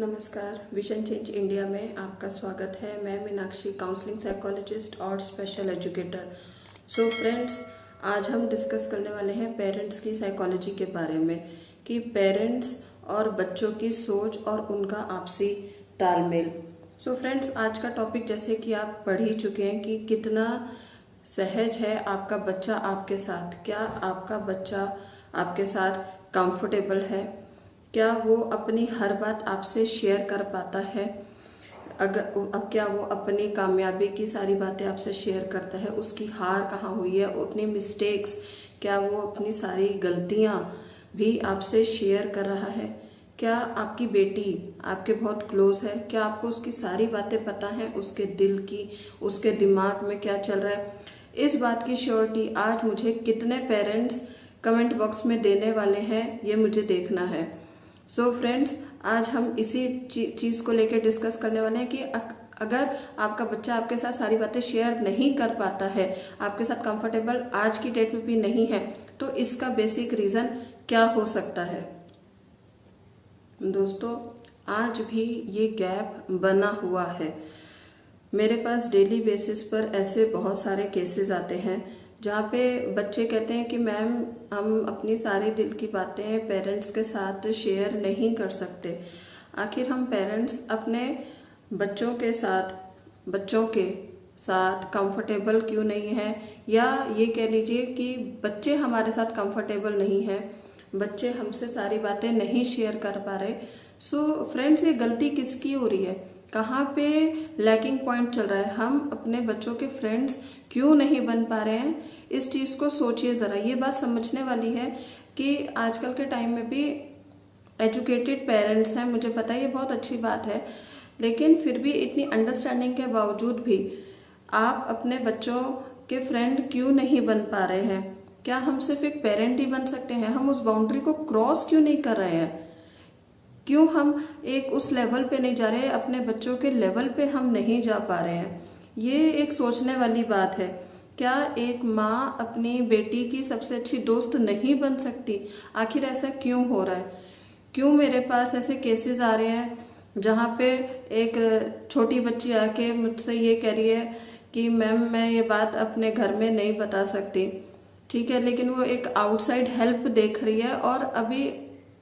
नमस्कार, vision change India में आपका स्वागत है। मैं मीनाक्षी, काउंसलिंग साइकोलॉजिस्ट और स्पेशल एजुकेटर। सो फ्रेंड्स, आज हम डिस्कस करने वाले हैं पेरेंट्स की साइकोलॉजी के बारे में कि पेरेंट्स और बच्चों की सोच और उनका आपसी तालमेल। सो फ्रेंड्स, आज का टॉपिक जैसे कि आप पढ़ ही चुके हैं कि कितना सहज है आपका बच्चा आपके साथ। क्या आपका बच्चा आपके साथ कंफर्टेबल है? क्या वो अपनी हर बात आपसे शेयर कर पाता है? अब क्या वो अपनी कामयाबी की सारी बातें आपसे शेयर करता है? उसकी हार कहाँ हुई है, अपनी मिस्टेक्स, क्या वो अपनी सारी गलतियाँ भी आपसे शेयर कर रहा है? क्या आपकी बेटी आपके बहुत क्लोज है? क्या आपको उसकी सारी बातें पता हैं, उसके दिल की, उसके दिमाग में क्या चल रहा है? इस बात की श्योरिटी आज मुझे कितने पेरेंट्स कमेंट बॉक्स में देने वाले हैं, ये मुझे देखना है। सो फ्रेंड्स, आज हम इसी चीज़ को लेकर डिस्कस करने वाले हैं कि अगर आपका बच्चा आपके साथ सारी बातें शेयर नहीं कर पाता है, आपके साथ कंफर्टेबल आज की डेट में भी नहीं है, तो इसका बेसिक रीज़न क्या हो सकता है। दोस्तों, आज भी ये गैप बना हुआ है। मेरे पास डेली बेसिस पर ऐसे बहुत सारे केसेस आते हैं जहाँ पे बच्चे कहते हैं कि मैम, हम अपनी सारी दिल की बातें पेरेंट्स के साथ शेयर नहीं कर सकते। आखिर हम पेरेंट्स अपने बच्चों के साथ कंफर्टेबल क्यों नहीं है, या ये कह लीजिए कि बच्चे हमारे साथ कंफर्टेबल नहीं है, बच्चे हमसे सारी बातें नहीं शेयर कर पा रहे। सो फ्रेंड्स, ये गलती किसकी हो रही है? कहाँ पे लैकिंग पॉइंट चल रहा है? हम अपने बच्चों के फ्रेंड्स क्यों नहीं बन पा रहे हैं? इस चीज़ को सोचिए ज़रा। ये बात समझने वाली है कि आजकल के टाइम में भी एजुकेटेड पेरेंट्स हैं, मुझे पता है ये बहुत अच्छी बात है, लेकिन फिर भी इतनी अंडरस्टैंडिंग के बावजूद भी आप अपने बच्चों के फ्रेंड क्यों नहीं बन पा रहे हैं? क्या हम सिर्फ एक पेरेंट ही बन सकते हैं? हम उस बाउंड्री को क्रॉस क्यों नहीं कर रहे हैं? क्यों हम एक उस लेवल पे नहीं जा रहे हैं? अपने बच्चों के लेवल पे हम नहीं जा पा रहे हैं। ये एक सोचने वाली बात है। क्या एक माँ अपनी बेटी की सबसे अच्छी दोस्त नहीं बन सकती? आखिर ऐसा क्यों हो रहा है? क्यों मेरे पास ऐसे केसेस आ रहे हैं जहाँ पे एक छोटी बच्ची आके मुझसे ये कह रही है कि मैम, मैं ये बात अपने घर में नहीं बता सकती, ठीक है, लेकिन वो एक आउटसाइड हेल्प देख रही है और अभी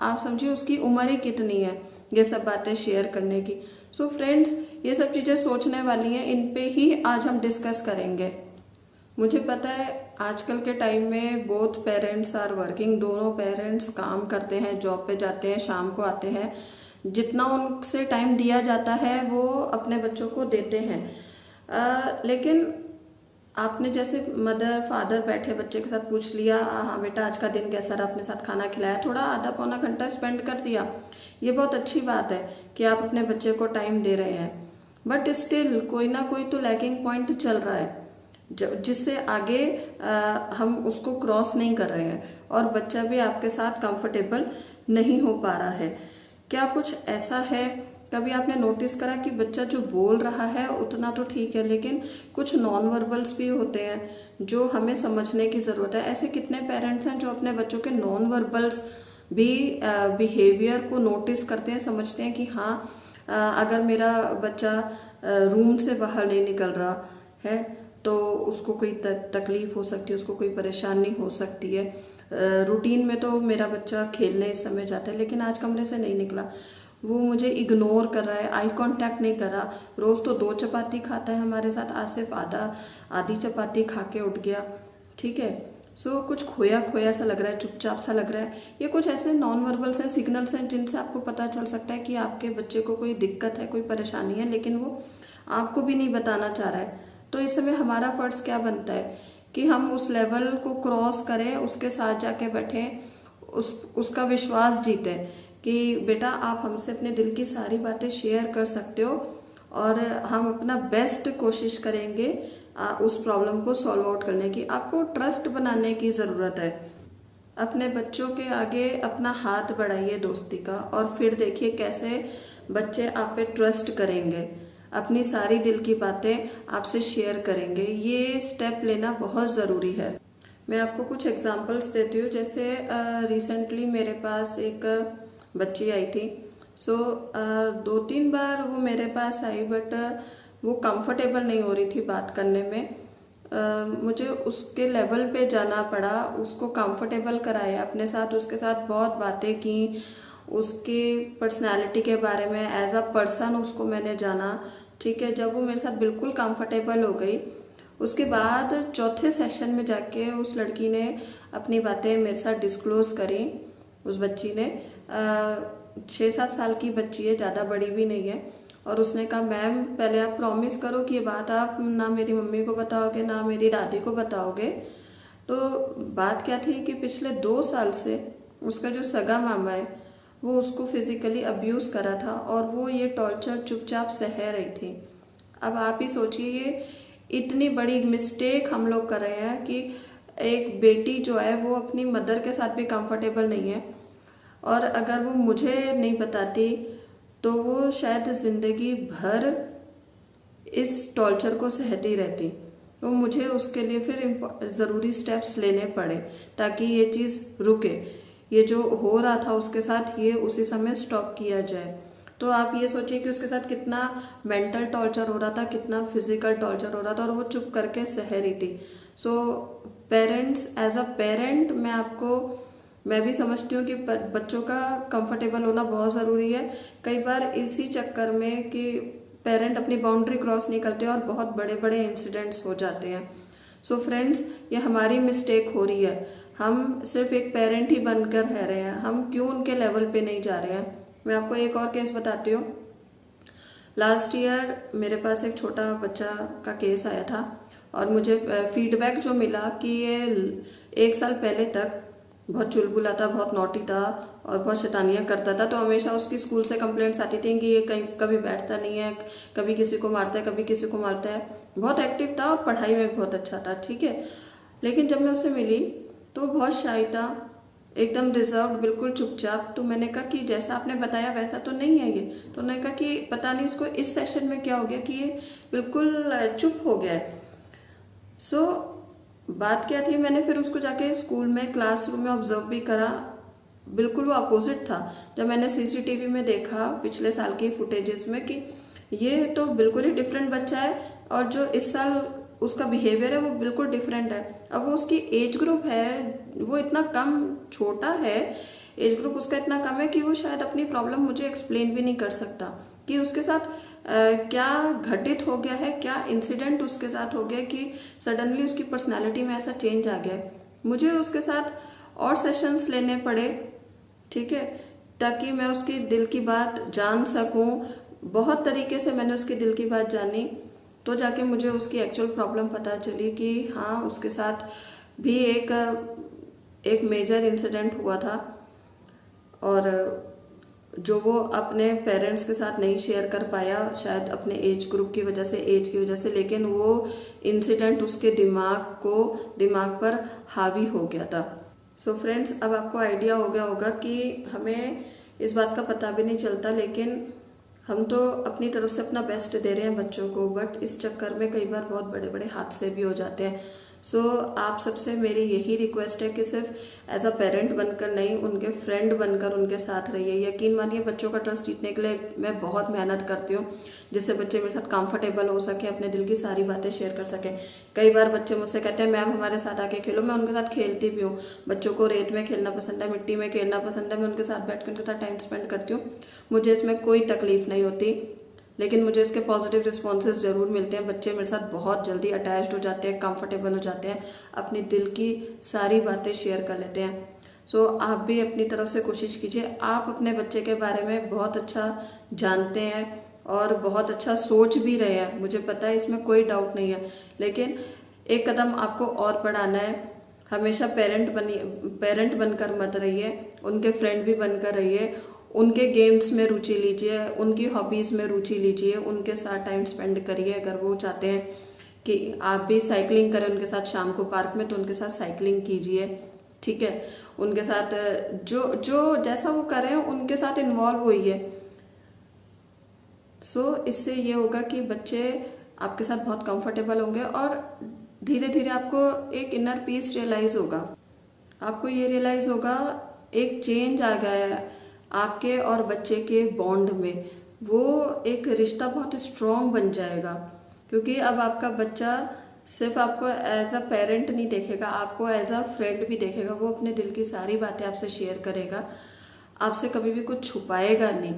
आप समझिए उसकी उम्र ही कितनी है ये सब बातें शेयर करने की। सो फ्रेंड्स, ये सब चीज़ें सोचने वाली हैं, इन पे ही आज हम डिस्कस करेंगे। मुझे पता है आजकल के टाइम में बोथ पेरेंट्स आर वर्किंग, दोनों पेरेंट्स काम करते हैं, जॉब पे जाते हैं, शाम को आते हैं। जितना उनसे टाइम दिया जाता है वो अपने बच्चों को देते हैं, लेकिन आपने जैसे मदर फादर बैठे बच्चे के साथ पूछ लिया, हाँ बेटा आज का दिन कैसा रहा, अपने साथ खाना खिलाया, थोड़ा आधा पौना घंटा स्पेंड कर दिया, ये बहुत अच्छी बात है कि आप अपने बच्चे को टाइम दे रहे हैं। बट स्टिल कोई ना कोई तो लैकिंग पॉइंट चल रहा है जिससे आगे हम उसको क्रॉस नहीं कर रहे हैं और बच्चा भी आपके साथ कंफर्टेबल नहीं हो पा रहा है। क्या कुछ ऐसा है? कभी आपने नोटिस करा कि बच्चा जो बोल रहा है उतना तो ठीक है, लेकिन कुछ नॉन वर्बल्स भी होते हैं जो हमें समझने की ज़रूरत है। ऐसे कितने पेरेंट्स हैं जो अपने बच्चों के नॉन वर्बल्स भी बिहेवियर को नोटिस करते हैं, समझते हैं कि हाँ, अगर मेरा बच्चा रूम से बाहर नहीं निकल रहा है तो उसको कोई तकलीफ हो सकती है, उसको कोई परेशानी हो सकती है। रूटीन में तो मेरा बच्चा खेलने इस समय जाता है, लेकिन आज कमरे से नहीं निकला, वो मुझे इग्नोर कर रहा है, आई कांटेक्ट नहीं कर रहा। रोज़ तो 2 चपाती खाता है हमारे साथ, आज सिर्फ आधी चपाती खा के उठ गया, ठीक है। सो कुछ खोया खोया सा लग रहा है, चुपचाप सा लग रहा है। ये कुछ ऐसे नॉन वर्बल्स हैं, सिग्नल्स हैं जिनसे आपको पता चल सकता है कि आपके बच्चे को कोई दिक्कत है, कोई परेशानी है, लेकिन वो आपको भी नहीं बताना चाह रहा है। तो इस समय हमारा फ़र्ज़ क्या बनता है कि हम उस लेवल को क्रॉस करें, उसके साथ जाके बैठें, उसका विश्वास जीतें कि बेटा आप हमसे अपने दिल की सारी बातें शेयर कर सकते हो और हम अपना बेस्ट कोशिश करेंगे उस प्रॉब्लम को सॉल्व आउट करने की। आपको ट्रस्ट बनाने की ज़रूरत है। अपने बच्चों के आगे अपना हाथ बढ़ाइए दोस्ती का, और फिर देखिए कैसे बच्चे आप पे ट्रस्ट करेंगे, अपनी सारी दिल की बातें आपसे शेयर करेंगे। ये स्टेप लेना बहुत ज़रूरी है। मैं आपको कुछ एग्जांपल्स देती हूँ। जैसे रिसेंटली मेरे पास एक बच्ची आई थी। सो 2-3 बार वो मेरे पास आई, बट वो कंफर्टेबल नहीं हो रही थी बात करने में। मुझे उसके लेवल पे जाना पड़ा, उसको कंफर्टेबल कराया अपने साथ, उसके साथ बहुत बातें की, उसके पर्सनालिटी के बारे में एज अ पर्सन उसको मैंने जाना। ठीक है, जब वो मेरे साथ बिल्कुल कंफर्टेबल हो गई, उसके बाद चौथे सेशन में जाके उस लड़की ने अपनी बातें मेरे साथ डिस्क्लोज करी। उस बच्ची ने 6-7 साल की बच्ची है, ज़्यादा बड़ी भी नहीं है, और उसने कहा मैम पहले आप प्रॉमिस करो कि ये बात आप ना मेरी मम्मी को बताओगे ना मेरी दादी को बताओगे। तो बात क्या थी कि पिछले 2 साल से उसका जो सगा मामा है वो उसको फिजिकली अब्यूज़ करा था, और वो ये टॉर्चर चुपचाप सह रही थी। अब आप ही सोचिए, ये इतनी बड़ी मिस्टेक हम लोग कर रहे हैं कि एक बेटी जो है वो अपनी मदर के साथ भी कंफर्टेबल नहीं है, और अगर वो मुझे नहीं बताती तो वो शायद ज़िंदगी भर इस टॉर्चर को सहती रहती। तो मुझे उसके लिए फिर ज़रूरी स्टेप्स लेने पड़े ताकि ये चीज़ रुके, ये जो हो रहा था उसके साथ ये उसी समय स्टॉप किया जाए। तो आप ये सोचिए कि उसके साथ कितना मेंटल टॉर्चर हो रहा था, कितना फिजिकल टॉर्चर हो रहा था, और वो चुप करके सह रही थी। So parents, as a parent मैं भी समझती हूँ कि बच्चों का कंफर्टेबल होना बहुत ज़रूरी है। कई बार इसी चक्कर में कि पेरेंट अपनी बाउंड्री क्रॉस नहीं करते और बहुत बड़े बड़े इंसिडेंट्स हो जाते हैं। सो फ्रेंड्स, ये हमारी मिस्टेक हो रही है, हम सिर्फ एक पेरेंट ही बनकर रह रहे हैं, हम क्यों उनके लेवल पे नहीं जा रहे हैं। मैं आपको एक और केस बताती हूँ। लास्ट ईयर मेरे पास एक छोटा बच्चा का केस आया था, और मुझे फीडबैक जो मिला कि ये 1 साल पहले तक बहुत चुलबुला था, बहुत नॉटी था और बहुत शैतानियाँ करता था। तो हमेशा उसकी स्कूल से कंप्लेंट्स आती थी कि ये कहीं कभी बैठता नहीं है, कभी किसी को मारता है, कभी किसी को मारता है। बहुत एक्टिव था और पढ़ाई में भी बहुत अच्छा था, ठीक है। लेकिन जब मैं उससे मिली तो बहुत शाय था, एकदम रिजर्व्ड, बिल्कुल चुपचाप। तो मैंने कहा कि जैसा आपने बताया वैसा तो नहीं है ये। तो उन्होंने कहा कि पता नहीं इसको इस सेशन में क्या हो गया कि ये बिल्कुल चुप हो गया है। सो बात क्या थी, मैंने फिर उसको जाके स्कूल में क्लासरूम में ऑब्जर्व भी करा, बिल्कुल वो अपोजिट था। जब मैंने सीसीटीवी में देखा पिछले साल की फुटेजेस में कि ये तो बिल्कुल ही डिफरेंट बच्चा है, और जो इस साल उसका बिहेवियर है वो बिल्कुल डिफरेंट है। अब वो उसकी एज ग्रुप है, वो इतना कम छोटा है, एज ग्रुप उसका इतना कम है कि वो शायद अपनी प्रॉब्लम मुझे एक्सप्लेन भी नहीं कर सकता कि उसके साथ क्या घटित हो गया है, क्या इंसिडेंट उसके साथ हो गया कि सडनली उसकी पर्सनैलिटी में ऐसा चेंज आ गया है। मुझे उसके साथ और सेशंस लेने पड़े, ठीक है, ताकि मैं उसकी दिल की बात जान सकूं। बहुत तरीके से मैंने उसकी दिल की बात जानी, तो जाके मुझे उसकी एक्चुअल प्रॉब्लम पता चली कि हाँ, उसके साथ भी एक मेजर इंसिडेंट हुआ था, और जो वो अपने पेरेंट्स के साथ नहीं शेयर कर पाया, शायद अपने एज ग्रुप की वजह से, एज की वजह से, लेकिन वो इंसिडेंट उसके दिमाग पर हावी हो गया था। सो फ्रेंड्स, अब आपको आइडिया हो गया होगा कि हमें इस बात का पता भी नहीं चलता, लेकिन हम तो अपनी तरफ से अपना बेस्ट दे रहे हैं बच्चों को, बट इस चक्कर में कई बार बहुत बड़े बड़े हादसे भी हो जाते हैं। सो आप सबसे मेरी यही रिक्वेस्ट है कि सिर्फ एज अ पेरेंट बनकर नहीं, उनके फ्रेंड बनकर उनके साथ रहिए। यकीन मानिए, बच्चों का ट्रस्ट जीतने के लिए मैं बहुत मेहनत करती हूँ, जिससे बच्चे मेरे साथ कंफर्टेबल हो सके, अपने दिल की सारी बातें शेयर कर सकें। कई बार बच्चे मुझसे कहते हैं मैम हमारे साथ आके खेलो, मैं उनके साथ खेलती भी हूँ। बच्चों को रेत में खेलना पसंद है, मिट्टी में खेलना पसंद है, मैं उनके साथ बैठ कर उनके साथ टाइम स्पेंड करती हूँ। मुझे इसमें कोई तकलीफ नहीं होती, लेकिन मुझे इसके पॉजिटिव रिस्पॉन्सेज ज़रूर मिलते हैं। बच्चे मेरे साथ बहुत जल्दी अटैच्ड हो जाते हैं, कंफर्टेबल हो जाते हैं, अपनी दिल की सारी बातें शेयर कर लेते हैं। सो आप भी अपनी तरफ से कोशिश कीजिए। आप अपने बच्चे के बारे में बहुत अच्छा जानते हैं और बहुत अच्छा सोच भी रहे हैं, मुझे पता है, इसमें कोई डाउट नहीं है, लेकिन एक कदम आपको और बढ़ाना है। हमेशा पेरेंट बनकर मत रहिए, उनके फ्रेंड भी बनकर रहिए। उनके गेम्स में रुचि लीजिए, उनकी हॉबीज़ में रुचि लीजिए, उनके साथ टाइम स्पेंड करिए। अगर वो चाहते हैं कि आप भी साइकिलिंग करें उनके साथ शाम को पार्क में, तो उनके साथ साइकिलिंग कीजिए, ठीक है। उनके साथ जो जैसा वो करें उनके साथ इन्वॉल्व होइए। सो इससे ये होगा कि बच्चे आपके साथ बहुत कंफर्टेबल होंगे, और धीरे धीरे आपको एक इनर पीस रियलाइज होगा। आपको ये रियलाइज होगा एक चेंज आ गया है, आपके और बच्चे के बॉन्ड में वो एक रिश्ता बहुत स्ट्रॉन्ग बन जाएगा। क्योंकि अब आपका बच्चा सिर्फ आपको एज अ पेरेंट नहीं देखेगा, आपको एज अ फ्रेंड भी देखेगा। वो अपने दिल की सारी बातें आपसे शेयर करेगा, आपसे कभी भी कुछ छुपाएगा नहीं।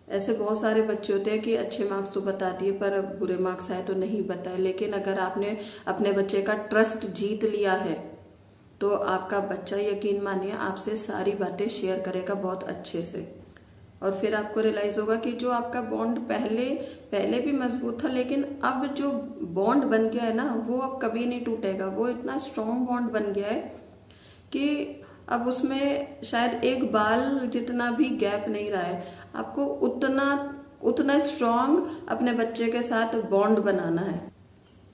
ऐसे बहुत सारे बच्चे होते हैं कि अच्छे मार्क्स तो बता दिए पर बुरे मार्क्स आए तो नहीं बताए। लेकिन अगर आपने अपने बच्चे का ट्रस्ट जीत लिया है तो आपका बच्चा यकीन मानिए आपसे सारी बातें शेयर करेगा बहुत अच्छे से। और फिर आपको रियलाइज होगा कि जो आपका बॉन्ड पहले भी मजबूत था, लेकिन अब जो बॉन्ड बन गया है ना वो अब कभी नहीं टूटेगा। वो इतना स्ट्रॉन्ग बॉन्ड बन गया है कि अब उसमें शायद एक बाल जितना भी गैप नहीं रहा है। आपको उतना स्ट्रॉन्ग अपने बच्चे के साथ बॉन्ड बनाना है।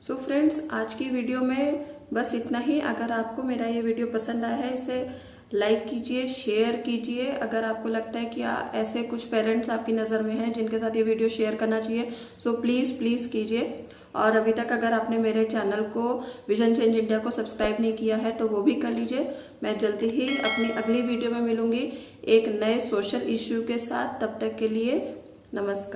सो फ्रेंड्स, आज की वीडियो में बस इतना ही। अगर आपको मेरा ये वीडियो पसंद आया है इसे लाइक कीजिए, शेयर कीजिए। अगर आपको लगता है कि ऐसे कुछ पेरेंट्स आपकी नज़र में हैं जिनके साथ ये वीडियो शेयर करना चाहिए, सो प्लीज़ कीजिए। और अभी तक अगर आपने मेरे चैनल को विजन चेंज इंडिया को सब्सक्राइब नहीं किया है तो वो भी कर लीजिए। मैं जल्दी ही अपनी अगली वीडियो में मिलूंगी एक नए सोशल इश्यू के साथ। तब तक के लिए नमस्कार।